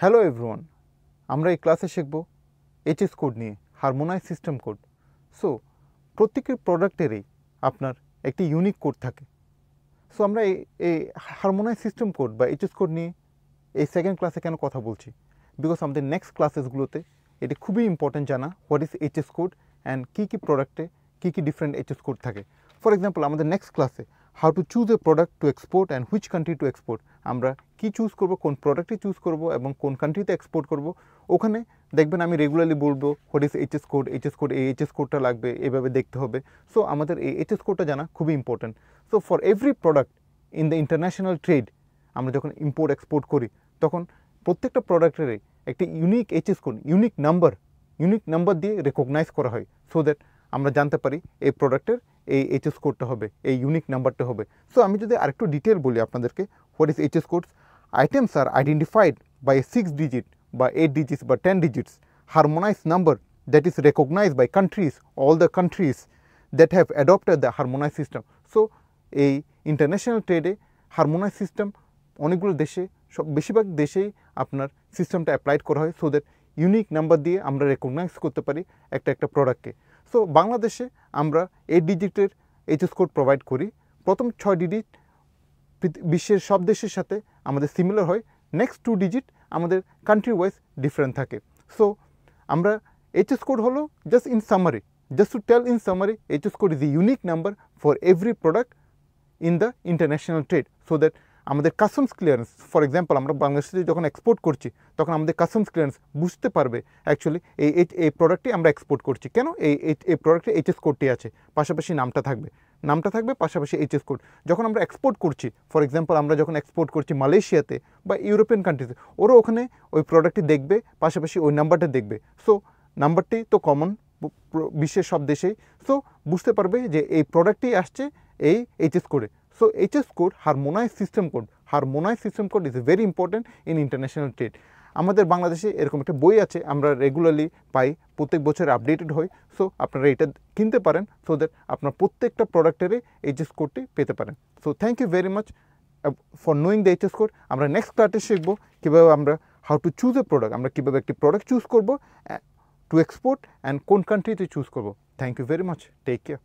Hello everyone, আমরা এই ক্লাসে শিখব এইচএস কোড নিয়ে, হারমোনাইজ সিস্টেম কোড। সো প্রত্যেকের প্রোডাক্টেরই আপনার একটি ইউনিক কোড থাকে। সো আমরা এই হারমোনাইজ সিস্টেম কোড বা এইচএস কোড নিয়ে এই সেকেন্ড ক্লাসে কেন কথা বলছি, বিকজ আমাদের নেক্সট ক্লাসেসগুলোতে এটি খুবই ইম্পর্টেন্ট জানা what is HS code and কী প্রোডাক্টে কী ডিফারেন্ট এইচএস কোড থাকে। ফর এক্সাম্পল, আমাদের নেক্সট ক্লাসে how to choose a product to export and which country to export, আমরা কী চুজ করব, কোন প্রোডাক্টটি চুজ করব এবং কোন কান্ট্রিতে এক্সপোর্ট করব। ওখানে দেখবেন আমি রেগুলারলি বলবো হোয়াট ইজ এইচএস কোড, এই এইচএস কোডটা লাগবে, এভাবে দেখতে হবে। সো আমাদের এই এইচএস কোডটা জানা খুবই important. So for every product in the international trade, আমরা যখন ইম্পোর্ট এক্সপোর্ট করি তখন প্রত্যেকটা প্রোডাক্টেরই একটি unique HS code, unique number দিয়ে রেকগনাইজ করা হয়, সো দ্যাট আমরা জানতে পারি এই প্রোডাক্টের এই এইচএস কোডটা হবে, এই ইউনিক নাম্বারটা হবে। সো আমি যদি আরেকটু ডিটেল বলি আপনাদেরকে, what is HS codes? Items are identified by 6 digit বা 8 digits বা 10 digits harmonized number that is recognized by countries, all the countries that have adopted the harmonized system. So এই ইন্টারন্যাশনাল ট্রেডে harmonise system অনেকগুলো দেশে, বেশিরভাগ দেশেই আপনার সিস্টেমটা অ্যাপ্লাইড করা হয়, সো দ্যাট ইউনিক নাম্বার দিয়ে আমরা রেকগনাইজ করতে পারি একটা প্রোডাক্টকে। সো বাংলাদেশে আমরা 8 ডিজিটের এইচএস কোড প্রোভাইড করি। প্রথম 6 ডিজিট বিশ্বের সব দেশের সাথে আমাদের সিমিলার হয়, নেক্সট 2 ডিজিট আমাদের কান্ট্রি ওয়াইজ ডিফারেন্ট থাকে। সো আমরা এইচএস কোড হলো just to tell in summary, HS code is a unique number for every product in the international trade, so that আমাদের কাস্টমস ক্লিয়ারেন্স, ফর এক্সাম্পল আমরা বাংলাদেশে যখন export করছি তখন আমাদের কাস্টমস ক্লিয়ারেন্স বুঝতে পারবে অ্যাকচুয়ালি এই প্রোডাক্টটি আমরা এক্সপোর্ট করছি কেন, এই প্রোডাক্টে এইচএস কোডটি আছে, পাশাপাশি নামটা থাকবে পাশাপাশি এইচএস কোড। যখন আমরা এক্সপোর্ট করছি, ফর এক্সাম্পল আমরা যখন এক্সপোর্ট করছি মালয়েশিয়াতে বা ইউরোপিয়ান কান্ট্রিতে, ওরা ওখানে ওই প্রোডাক্টটি দেখবে, পাশাপাশি ওই নাম্বারটা দেখবে। সো নাম্বারটি তো কমন বিশ্বের সব দেশেই, সো বুঝতে পারবে যে এই প্রোডাক্টটি আসছে এই এইচএস কোডে। So HS code, harmonized system code is very important in international trade. আমাদের বাংলাদেশে এরকম একটা বই আছে, আমরা রেগুলারলি পাই, প্রত্যেক বছর আপডেটেড হয়। সো আপনারা এটা কিনতে পারেন, সো দ্যাট আপনার প্রত্যেকটা প্রোডাক্টেরই এইচএস কোডটি পেতে পারেন। So thank you very much for knowing the HS code. আমরা নেক্সট ক্লাসে শিখবো কীভাবে আমরা how to choose a product, আমরা কীভাবে একটি প্রোডাক্ট চুজ করবো টু এক্সপোর্ট অ্যান্ড কোন কান্ট্রিতে চুজ করবো। Thank you very much, take care.